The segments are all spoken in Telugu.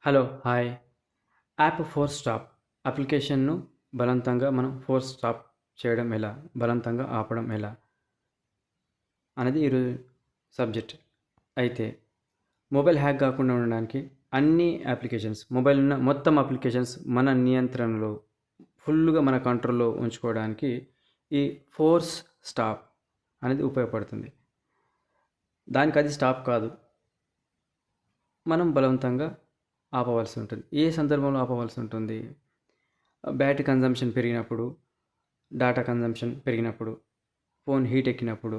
Hello, hi. App force stop అప్లికేషన్‌ను బలవంతంగా మనం ఫోర్స్ స్టాప్ చేయడం ఎలా? బలవంతంగా ఆపడం ఎలా? అనేది ఈరోజు సబ్జెక్ట్. అయితే మొబైల్ హ్యాక్ గాకుండా ఉండడానికి అన్ని మొబైల్ ఉన్న మొత్తం అప్లికేషన్స్ మన నియంత్రణలో ఫుల్లుగా మన కంట్రోల్‌లో ఉంచుకోవడానికి ఈ ఫోర్స్ స్టాప్ అనేది ఉపయోగపడుతుంది. దానికది స్టాప్ కాదు. మనం బలవంతంగా ఆపవలసి ఉంటుంది. ఏ సందర్భంలో ఆపవలసి ఉంటుంది? బ్యాటరీ కన్జంప్షన్ పెరిగినప్పుడు, డేటా కన్జంప్షన్ పెరిగినప్పుడు, ఫోన్ హీట్ ఎక్కినప్పుడు,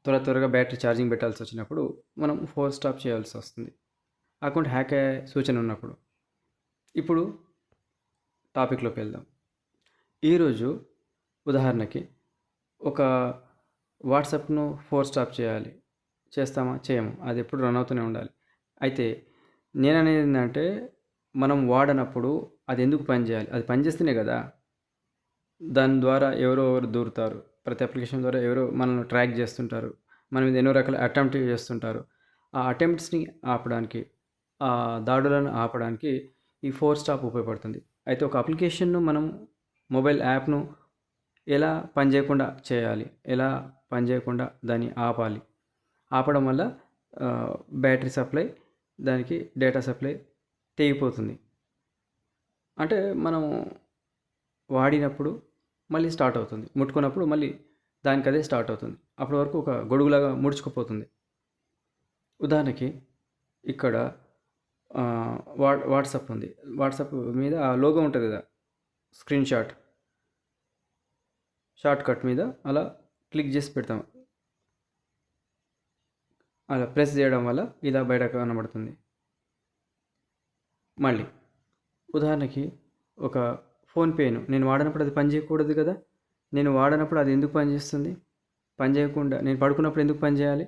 త్వరగా బ్యాటరీ ఛార్జింగ్ పెట్టాల్సొచ్చినప్పుడు మనం ఫోర్స్ స్టాప్ చేయాల్సొస్తుంది. అకౌంట్ హ్యాక్ అయ్యే సూచన ఉన్నప్పుడు. ఇప్పుడు టాపిక్‌లోకి వెళ్దాం. ఈరోజు ఉదాహరణకి ఒక వాట్సాప్‌ను ఫోర్స్ స్టాప్ చేయాలి. చేస్తామా? చేయము. అది ఎప్పుడు రన్ అవుతూనే ఉండాలి. అయితే నేననేది ఏందంటే, మనం వాడనప్పుడు అది ఎందుకు పనిచేయాలి? అది పనిచేస్తేనే కదా! దాని ద్వారా ఎవరో ఒకరు దూరుతారు. ప్రతి అప్లికేషన్ ద్వారా ఎవరో మనల్ని ట్రాక్ చేస్తుంటారు. మన మీద ఎన్నో రకాల అటెంప్ట్ చేస్తుంటారు. ఆ అటెంప్ట్స్‌ని ఆపడానికి, ఆ దాడులను ఆపడానికి ఈ ఫోర్స్ స్టాప్ ఉపయోగపడుతుంది. అయితే ఒక అప్లికేషన్‌ను మనం మొబైల్ యాప్‌ను ఎలా పనిచేయకుండా చేయాలి? ఎలా పనిచేయకుండా దాన్ని ఆపాలి? ఆపడం వల్ల బ్యాటరీ సప్లై, దానికి డేటా సప్లై తెగిపోతుంది. అంటే మనము వాడినప్పుడు మళ్ళీ స్టార్ట్ అవుతుంది. ముట్టుకున్నప్పుడు మళ్ళీ దానికదే స్టార్ట్ అవుతుంది. అప్పటి వరకు ఒక గొడుగులాగా ముడుచుకుపోతుంది. ఉదాహరణకి ఇక్కడ వాట్సాప్ ఉంది. వాట్సాప్ మీద ఆ లోగో ఉంటది కదా! స్క్రీన్ షార్ట్ కట్ మీద అలా క్లిక్ చేసి పెడతాం. అలా ప్రెస్ చేయడం వల్ల ఇలా బయట కనబడుతుంది. మళ్ళీ ఉదాహరణకి ఒక ఫోన్‌పేను నేను వాడనప్పుడు అది పని చేయకూడదు కదా! నేను వాడనప్పుడు అది ఎందుకు పనిచేస్తుంది? పని చేయకుండా నేను పడుకున్నప్పుడు ఎందుకు పని చేయాలి?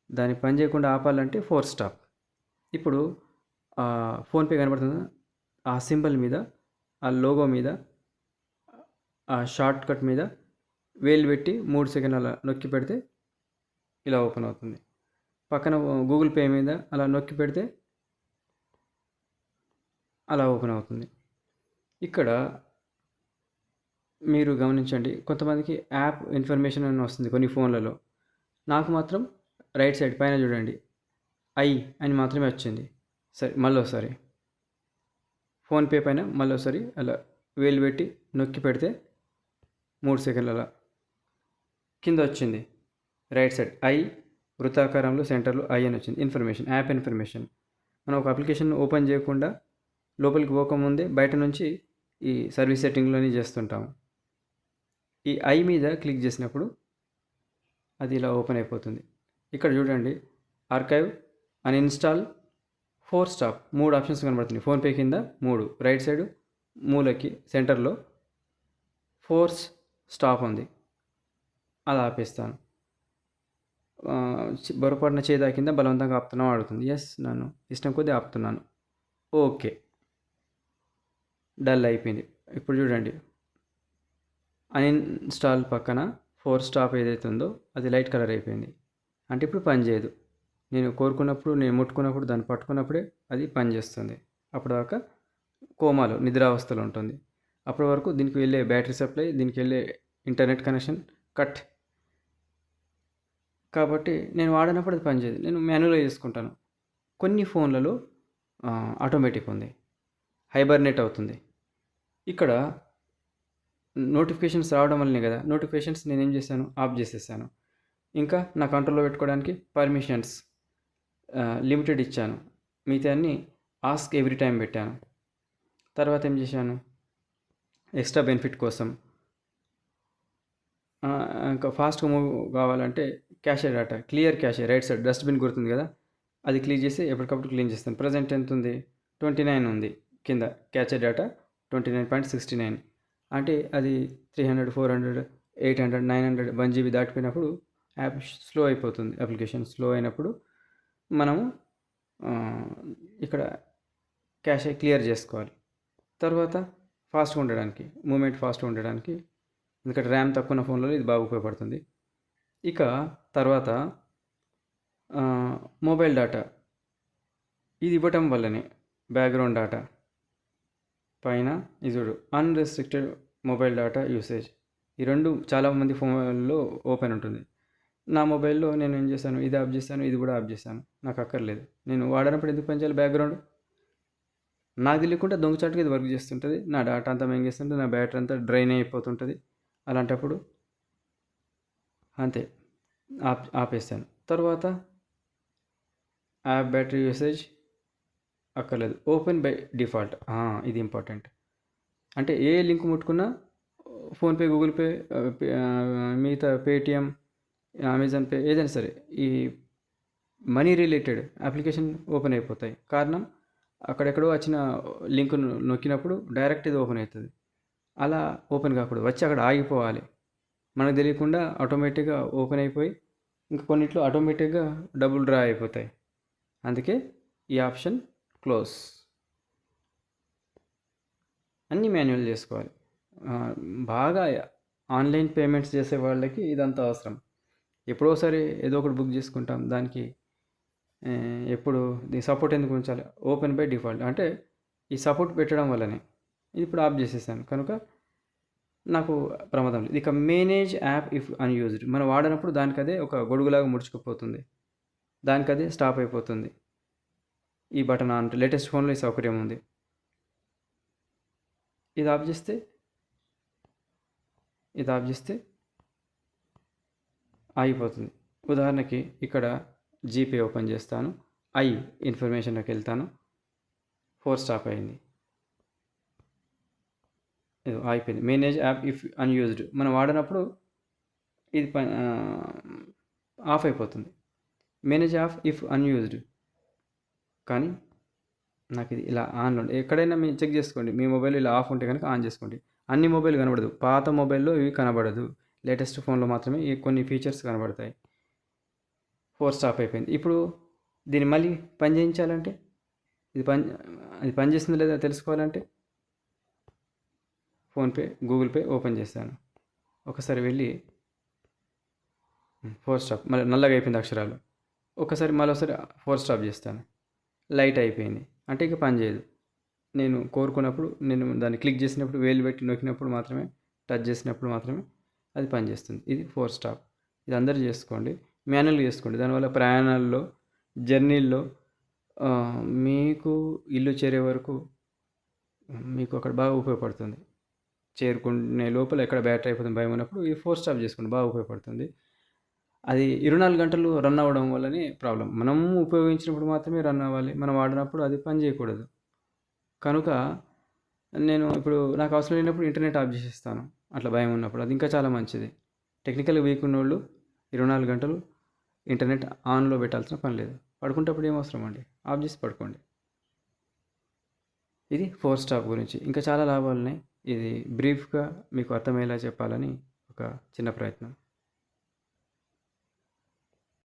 దాన్ని పని చేయకుండా ఆపాలంటే ఫోర్స్ స్టాప్. ఇప్పుడు ఫోన్‌పే కనబడుతుందా? ఆ సింబల్ మీద, ఆ లోగో మీద, ఆ షార్ట్ కట్ మీద వేలు పెట్టి 3 సెకన్లు అలా నొక్కి పెడితే ఇలా ఓపెన్ అవుతుంది. పక్కన గూగుల్ పే మీద అలా నొక్కి పెడితే అలా ఓపెన్ అవుతుంది. ఇక్కడ మీరు గమనించండి, కొంతమందికి యాప్ ఇన్ఫర్మేషన్ అని వస్తుంది కొన్ని ఫోన్లలో. నాకు మాత్రం రైట్ సైడ్ పైన చూడండి, ఐ అని మాత్రమే వచ్చింది. సరే, మళ్ళోసారి ఫోన్‌పే పైన మళ్ళోసారి అలా వేలు పెట్టి నొక్కి పెడితే 3 సెకన్లు అలా కింద వచ్చింది. రైట్ సైడ్ ఐ, వృత్తాకారంలో సెంటర్‌లో ఐ అని వచ్చింది. Information, app information. మనం ఒక అప్లికేషన్ ఓపెన్ చేయకుండా లోపలికి పోకముందే బయట నుంచి ఈ సర్వీస్ సెట్టింగ్‌లోనే చేస్తుంటాము. ఈ ఐ మీద క్లిక్ చేసినప్పుడు అది ఇలా ఓపెన్ అయిపోతుంది. ఇక్కడ చూడండి, archive, uninstall, force stop 3 options కనబడుతున్నాయి. ఫోన్‌పే కింద 3, రైట్ సైడ్ మూలకి సెంటర్‌లో ఫోర్స్ స్టాప్ ఉంది. అది ఆపేస్తాను. పొరపాటున చేయి తాకిందా, బలవంతంగా ఆపుతున్నావా అడుగుతుంది. యెస్, నన్ను ఇష్టం కొద్దీ ఆపుతున్నాను. ఓకే. డల్ అయిపోయింది. ఇప్పుడు చూడండి, అన్ఇన్‌స్టాల్ పక్కన ఫోర్స్ స్టాప్ ఏదైతే ఉందో అది లైట్ కలర్ అయిపోయింది. అంటే ఇప్పుడు పని చేయదు. నేను కోరుకున్నప్పుడు, నేను ముట్టుకున్నప్పుడు, దాన్ని పట్టుకున్నప్పుడే అది పనిచేస్తుంది. అప్పటిదాకా కోమాలో, నిద్రావస్థలో ఉంటుంది. అప్పటి వరకు దీనికి వెళ్ళే బ్యాటరీ సప్లై, దీనికి వెళ్ళే ఇంటర్నెట్ కనెక్షన్ కట్. కాబట్టి నేను వాడనప్పుడు అది పనిచేయదు. నేను మాన్యువల్‌గా చేసుకుంటాను. కొన్ని ఫోన్లలో ఆటోమేటిక్ ఉంది. హైబర్నేట్ అవుతుంది. ఇక్కడ నోటిఫికేషన్స్ రావడం వల్లనే కదా! నోటిఫికేషన్స్ నేనేం చేశాను, ఆఫ్ చేసేసాను. ఇంకా నా కంట్రోల్‌లో పెట్టుకోవడానికి పర్మిషన్స్ లిమిటెడ్ ఇచ్చాను. మిగతాయన్ని ఆస్క్ ఎవ్రీ టైమ్ పెట్టాను. తర్వాత ఏం చేశాను, ఎక్స్ట్రా బెనిఫిట్ కోసం ఇంకా ఫాస్ట్‌గా మూవ్ కావాలంటే cache data, clear cache right side dustbin గుర్తుంది కదా! అది క్లిక్ చేసి ఎప్పటికప్పుడు క్లీన్ చేస్తాను. ప్రెజెంట్ ఎంత ఉంది? 29 ఉంది కింద. క్యాచే డేటా 29.69. అంటే అది 300, 400, 800, 900, 1 జీబీ దాటిపోయినప్పుడు యాప్ స్లో అయిపోతుంది. అప్లికేషన్ స్లో అయినప్పుడు మనము ఇక్కడ క్యాషే క్లియర్ చేసుకోవాలి. తర్వాత ఫాస్ట్‌గా ఉండడానికి, మూవ్‌మెంట్ ఫాస్ట్‌గా ఉండడానికి, ఎందుకంటే ర్యామ్ తక్కువ ఉన్న ఫోన్లలో ఇది బాగా ఉపయోగపడుతుంది. ఇక తర్వాత మొబైల్ డేటా ఇది ఇవ్వటం వల్లనే బ్యాక్గ్రౌండ్ డేటా పైన ఇది చూడు అన్రెస్ట్రిక్టెడ్ మొబైల్ డేటా యూసేజ్. ఈ రెండు చాలామంది ఫోన్లో ఓపెన్ ఉంటుంది. నా మొబైల్లో నేను ఏం చేశాను, ఇది ఆఫ్ చేశాను, ఇది కూడా ఆఫ్ చేశాను. నాకు అక్కర్లేదు. నేను వాడినప్పుడు ఎందుకు పనిచేయాలి బ్యాక్గ్రౌండ్? నాకు తెలియకుండా దొంగచాటుగా ఇది వర్క్ చేస్తుంటుంది. నా డేటా అంతా మింగేస్తుంటుంది, నా బ్యాటరీ అంతా డ్రైన్ అయిపోతుంటుంది. అలాంటప్పుడు అంతే ఆపేస్తాను. తర్వాత యాప్ బ్యాటరీ యూసేజ్ అక్కర్లేదు, ఓపెన్ బై డిఫాల్ట్. ఇది ఇంపార్టెంట్. అంటే ఏ లింక్ ముట్టుకున్నా ఫోన్పే, గూగుల్ పే, మిగతా పేటిఎం, అమెజాన్ పే ఏదైనా సరే ఈ మనీ రిలేటెడ్ అప్లికేషన్ ఓపెన్ అయిపోతాయి. కారణం అక్కడెక్కడో వచ్చిన లింక్ నొక్కినప్పుడు డైరెక్ట్ ఇది ఓపెన్ అవుతుంది. అలా ఓపెన్ కాకూడదు, వచ్చి అక్కడ ఆగిపోవాలి. మనకు తెలియకుండా ఆటోమేటిక్గా ఓపెన్ అయిపోయి ఇంకా కొన్నిట్లో ఆటోమేటిక్గా డబ్బులు డ్రా అయిపోతాయి. అందుకే ఈ ఆప్షన్ క్లోజ్. అన్నీ మాన్యువల్ చేసుకోవాలి. బాగా ఆన్లైన్ పేమెంట్స్ చేసే వాళ్ళకి ఇదంతా అవసరం. ఎప్పుడోసారి ఏదో ఒకటి బుక్ చేసుకుంటాం, దానికి ఎప్పుడు దీని సపోర్ట్ ఎందుకు ఉంచాలి? ఓపెన్ బై డిఫాల్ట్ అంటే ఈ సపోర్ట్ పెట్టడం వల్లనే ఇప్పుడు ఆఫ్ చేసేసాను కనుక నాకు ప్రమాదం లేదు. ఇక మేనేజ్ యాప్ ఇఫ్ అన్యూజ్డ్, మనం వాడినప్పుడు దానికదే ఒక గొడుగులాగా ముడుచుకుపోతుంది, దానికదే స్టాప్ అయిపోతుంది. ఈ బటన్ ఆన్ లేటెస్ట్ ఫోన్లో ఈ సౌకర్యం ఉంది. ఇది ఆఫ్ చేస్తే ఆగిపోతుంది. ఉదాహరణకి ఇక్కడ జీపే ఓపెన్ చేస్తాను, ఇన్ఫర్మేషన్లోకి వెళ్తాను, 4 స్టాప్ అయింది, ఇది అయిపోయింది. మేనేజ్ యాప్ ఇఫ్ అన్యూజ్డ్ మనం వాడినప్పుడు ఇది ఆఫ్ అయిపోతుంది. Manage app if unused. కానీ నాకు ఇది ఇలా ఆన్లో ఎక్కడైనా మీరు చెక్ చేసుకోండి, మీ మొబైల్ ఇలా ఆఫ్ ఉంటే కనుక ఆన్ చేసుకోండి. అన్ని మొబైల్ కనబడదు, పాత మొబైల్లో ఇవి కనబడదు, లేటెస్ట్ ఫోన్లో మాత్రమే ఈ కొన్ని ఫీచర్స్ కనబడతాయి. 4 స్టాప్ అయిపోయింది. ఇప్పుడు దీన్ని మళ్ళీ పని చేయించాలంటే అది పనిచేస్తుందో లేదా తెలుసుకోవాలంటే ఫోన్పే, గూగుల్ పే ఓపెన్ చేస్తాను. ఒకసారి వెళ్ళి 4 స్టాప్, మళ్ళీ నల్లగా అయిపోయింది అక్షరాలు. ఒకసారి 4 స్టాప్ చేస్తాను, లైట్ అయిపోయింది. అంటే ఇక పని చేయదు. నేను కోరుకున్నప్పుడు, నేను దాన్ని క్లిక్ చేసినప్పుడు, వేలు పెట్టి నొక్కినప్పుడు మాత్రమే, టచ్ చేసినప్పుడు మాత్రమే అది పనిచేస్తుంది. ఇది 4 స్టాప్. ఇది అందరూ చేసుకోండి, మాన్యువల్గా చేసుకోండి. దానివల్ల ప్రయాణాల్లో, జర్నీల్లో మీకు ఇల్లు చేరే వరకు మీకు అక్కడ బాగా ఉపయోగపడుతుంది. చేరుకునే లోపల ఎక్కడ బ్యాటరీ అయిపోతుంది భయం ఉన్నప్పుడు ఈ 4 స్టాప్ చేసుకోండి, బాగా ఉపయోగపడుతుంది. అది 24 గంటలు రన్ అవ్వడం వల్లనే ప్రాబ్లం. మనం ఉపయోగించినప్పుడు మాత్రమే రన్ అవ్వాలి, మనం వాడినప్పుడు అది పని చేయకూడదు. కనుక నేను ఇప్పుడు నాకు అవసరం లేనప్పుడు ఇంటర్నెట్ ఆఫ్ చేసేస్తాను, అట్లా భయం ఉన్నప్పుడు. అది ఇంకా చాలా మంచిది. టెక్నికల్గా వీక్ ఉన్నోళ్ళు 24 గంటలు ఇంటర్నెట్ ఆన్లో పెట్టాల్సిన పని లేదు. పడుకుంటప్పుడు ఏం అవసరం అండి, ఆఫ్ చేసి పడుకోండి. ఇది 4 స్టాప్ గురించి. ఇంకా చాలా లాభాలు ఉన్నాయి. ఇది బ్రీఫ్గా మీకు అర్థమయ్యేలా చెప్పాలని ఒక చిన్న ప్రయత్నం.